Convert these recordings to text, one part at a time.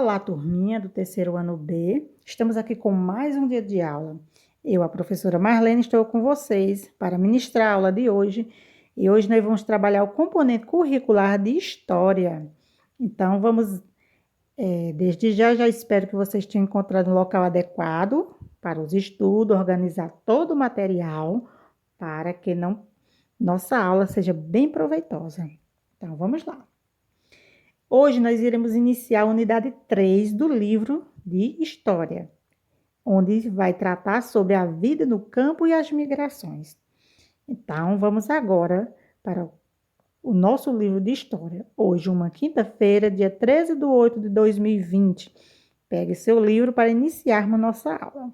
Olá, turminha do terceiro ano B. Estamos aqui com mais um dia de aula. Eu, a professora Marlene, estou com vocês para ministrar a aula de hoje. E hoje nós vamos trabalhar o componente curricular de História. Então, desde já espero que vocês tenham encontrado um local adequado para os estudos, organizar todo o material para que nossa aula seja bem proveitosa. Então, vamos lá. Hoje nós iremos iniciar a unidade 3 do livro de História, onde vai tratar sobre a vida no campo e as migrações. Então, vamos agora para o nosso livro de História. Hoje, uma quinta-feira, dia 13 de 8 de 2020. Pegue seu livro para iniciarmos nossa aula.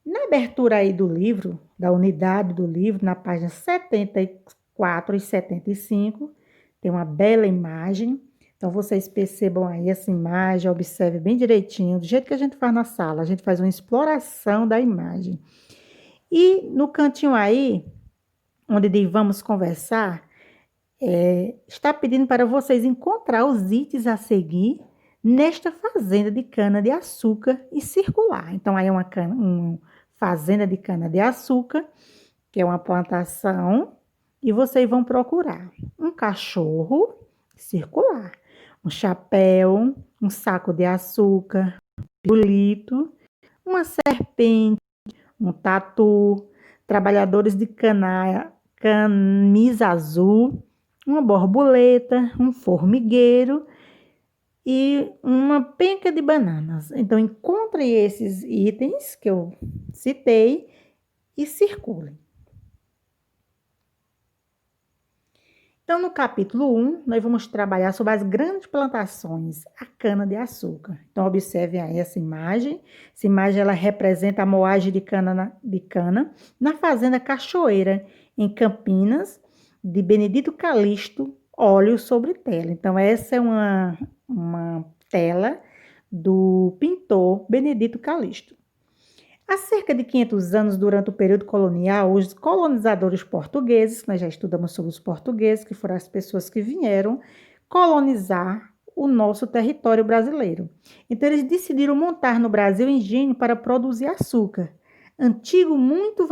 Na abertura aí do livro, da unidade do livro, na página 74 e 75, tem uma bela imagem. Então, vocês percebam aí essa imagem, observem bem direitinho, do jeito que a gente faz na sala. A gente faz uma exploração da imagem. E no cantinho aí, onde diz vamos conversar, está pedindo para vocês encontrar os itens a seguir nesta fazenda de cana-de-açúcar e circular. Então, aí é uma fazenda de cana-de-açúcar, que é uma plantação, e vocês vão procurar um cachorro circular, um chapéu, um saco de açúcar, um pirulito, uma serpente, um tatu, trabalhadores de camisa azul, uma borboleta, um formigueiro e uma penca de bananas. Então, encontre esses itens que eu citei e circulem. Então, no capítulo 1, nós vamos trabalhar sobre as grandes plantações, a cana-de-açúcar. Então, observem aí essa imagem. Essa imagem, ela representa a moagem de cana na fazenda Cachoeira, em Campinas, de Benedito Calixto, óleo sobre tela. Então, essa é uma tela do pintor Benedito Calixto. Há cerca de 500 anos, durante o período colonial, os colonizadores portugueses, nós já estudamos sobre os portugueses, que foram as pessoas que vieram colonizar o nosso território brasileiro. Então, eles decidiram montar no Brasil engenho para produzir açúcar, artigo muito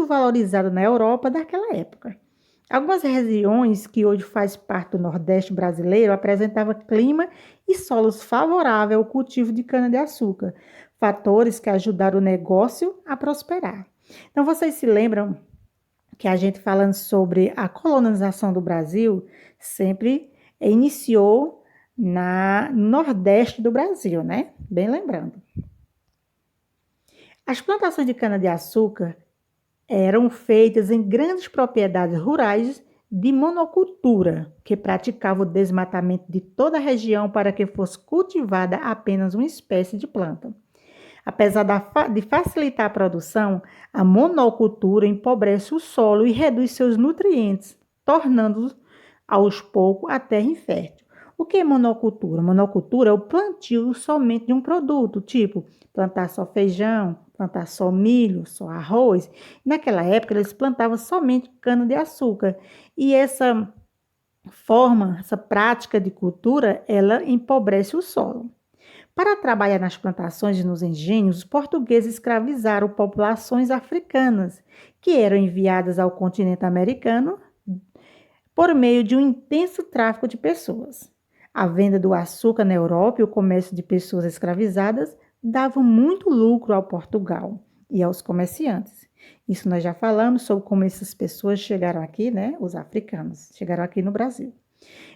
valorizado na Europa daquela época. Algumas regiões que hoje faz parte do Nordeste brasileiro apresentavam clima e solos favoráveis ao cultivo de cana-de-açúcar, fatores que ajudaram o negócio a prosperar. Então, vocês se lembram que a gente falando sobre a colonização do Brasil sempre iniciou no Nordeste do Brasil, né? Bem lembrando. As plantações de cana-de-açúcar eram feitas em grandes propriedades rurais de monocultura, que praticava o desmatamento de toda a região para que fosse cultivada apenas uma espécie de planta. Apesar de facilitar a produção, a monocultura empobrece o solo e reduz seus nutrientes, tornando aos poucos a terra infértil. O que é monocultura? Monocultura é o plantio somente de um produto, tipo plantar só feijão, plantar só milho, só arroz. Naquela época, eles plantavam somente cana-de-açúcar. E essa prática de cultura, ela empobrece o solo. Para trabalhar nas plantações e nos engenhos, os portugueses escravizaram populações africanas, que eram enviadas ao continente americano por meio de um intenso tráfico de pessoas. A venda do açúcar na Europa e o comércio de pessoas escravizadas davam muito lucro ao Portugal e aos comerciantes. Isso nós já falamos sobre como essas pessoas chegaram aqui, né? Os africanos chegaram aqui no Brasil.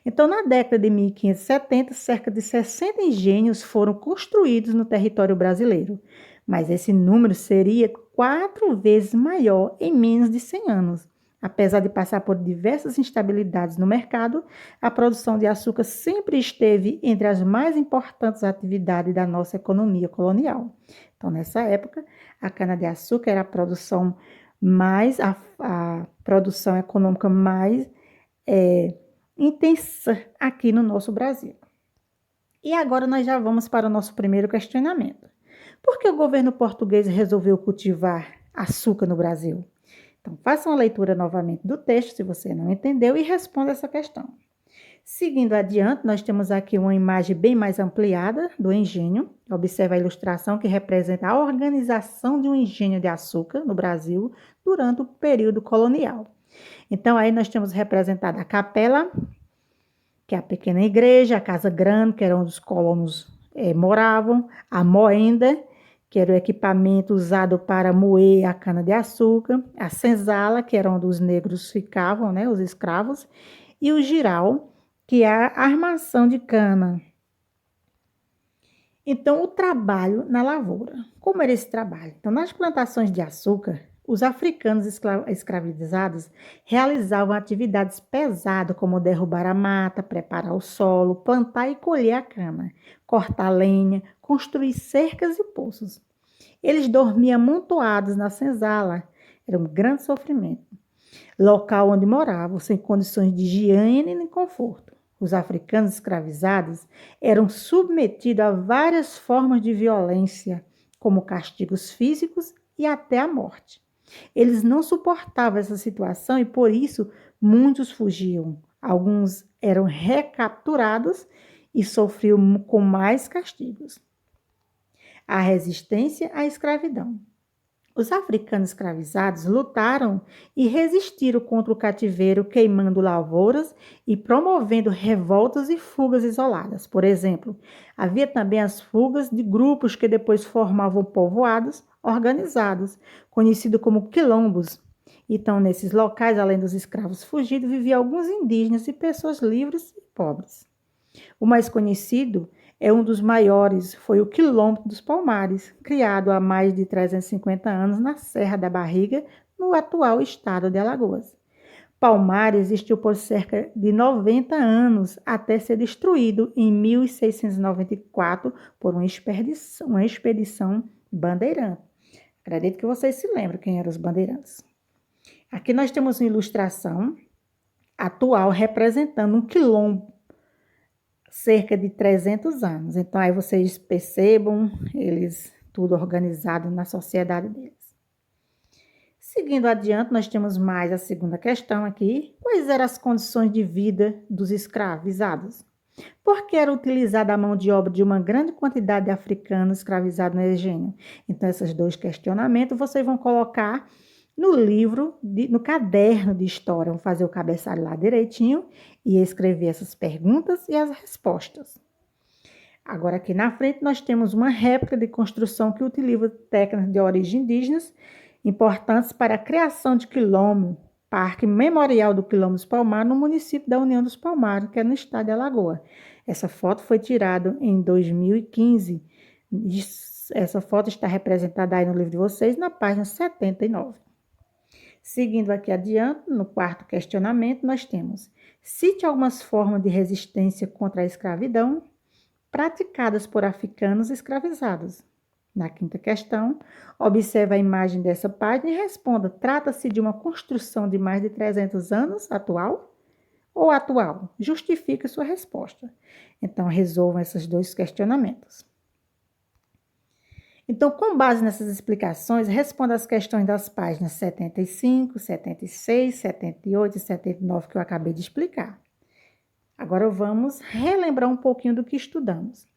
Então, na década de 1570, cerca de 60 engenhos foram construídos no território brasileiro, mas esse número seria 4 vezes maior em menos de 100 anos. Apesar de passar por diversas instabilidades no mercado, a produção de açúcar sempre esteve entre as mais importantes atividades da nossa economia colonial. Então, nessa época, a cana-de-açúcar era a produção econômica mais intensa aqui no nosso Brasil. E agora nós já vamos para o nosso primeiro questionamento. Por que o governo português resolveu cultivar açúcar no Brasil? Então, faça uma leitura novamente do texto, se você não entendeu, e responda essa questão. Seguindo adiante, nós temos aqui uma imagem bem mais ampliada do engenho. Observe a ilustração que representa a organização de um engenho de açúcar no Brasil durante o período colonial. Então, aí nós temos representada a capela, que é a pequena igreja, a casa grande, que era onde os colonos moravam, a moenda, que era o equipamento usado para moer a cana-de-açúcar, a senzala, que era onde os negros ficavam, né, os escravos, e o giral, que é a armação de cana. Então, o trabalho na lavoura. Como era esse trabalho? Então, nas plantações de açúcar, os africanos escravizados realizavam atividades pesadas, como derrubar a mata, preparar o solo, plantar e colher a cana, cortar lenha, construir cercas e poços. Eles dormiam amontoados na senzala. Era um grande sofrimento. Local onde moravam, sem condições de higiene nem conforto. Os africanos escravizados eram submetidos a várias formas de violência, como castigos físicos e até a morte. Eles não suportavam essa situação e, por isso, muitos fugiam. Alguns eram recapturados e sofriam com mais castigos. A resistência à escravidão. Os africanos escravizados lutaram e resistiram contra o cativeiro, queimando lavouras e promovendo revoltas e fugas isoladas. Por exemplo, havia também as fugas de grupos que depois formavam povoados organizados, conhecidos como quilombos. Então, nesses locais, além dos escravos fugidos, viviam alguns indígenas e pessoas livres e pobres. O mais conhecido é um dos maiores, foi o Quilombo dos Palmares, criado há mais de 350 anos na Serra da Barriga, no atual estado de Alagoas. Palmares existiu por cerca de 90 anos, até ser destruído em 1694 por uma expedição bandeirante. Acredito que vocês se lembram quem eram os bandeirantes. Aqui nós temos uma ilustração atual representando um quilombo, cerca de 300 anos. Então, aí vocês percebam, eles tudo organizado na sociedade deles. Seguindo adiante, nós temos mais a segunda questão aqui. Quais eram as condições de vida dos escravizados? Por que era utilizada a mão de obra de uma grande quantidade de africanos escravizados no engenho? Então, esses dois questionamentos vocês vão colocar no livro, no caderno de história. Vão fazer o cabeçalho lá direitinho e escrever essas perguntas e as respostas. Agora, aqui na frente, nós temos uma réplica de construção que utiliza técnicas de origem indígenas importantes para a criação de quilombo, Parque Memorial do Quilombo dos Palmares, no município da União dos Palmares, que é no estado de Alagoas. Essa foto foi tirada em 2015. Essa foto está representada aí no livro de vocês, na página 79. Seguindo aqui adiante, no quarto questionamento, nós temos: cite algumas formas de resistência contra a escravidão praticadas por africanos escravizados. Na quinta questão, observe a imagem dessa página e responda: trata-se de uma construção de mais de 300 anos, atual ou atual? Justifique sua resposta. Então, resolvam esses dois questionamentos. Então, com base nessas explicações, responda as questões das páginas 75, 76, 78 e 79 que eu acabei de explicar. Agora vamos relembrar um pouquinho do que estudamos.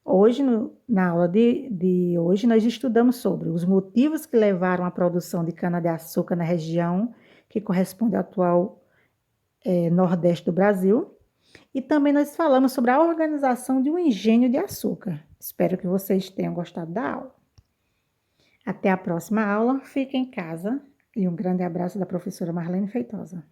Hoje, na aula de hoje, nós estudamos sobre os motivos que levaram à produção de cana-de-açúcar na região que corresponde ao atual Nordeste do Brasil. E também nós falamos sobre a organização de um engenho de açúcar. Espero que vocês tenham gostado da aula. Até a próxima aula. Fiquem em casa e um grande abraço da professora Marlene Feitosa.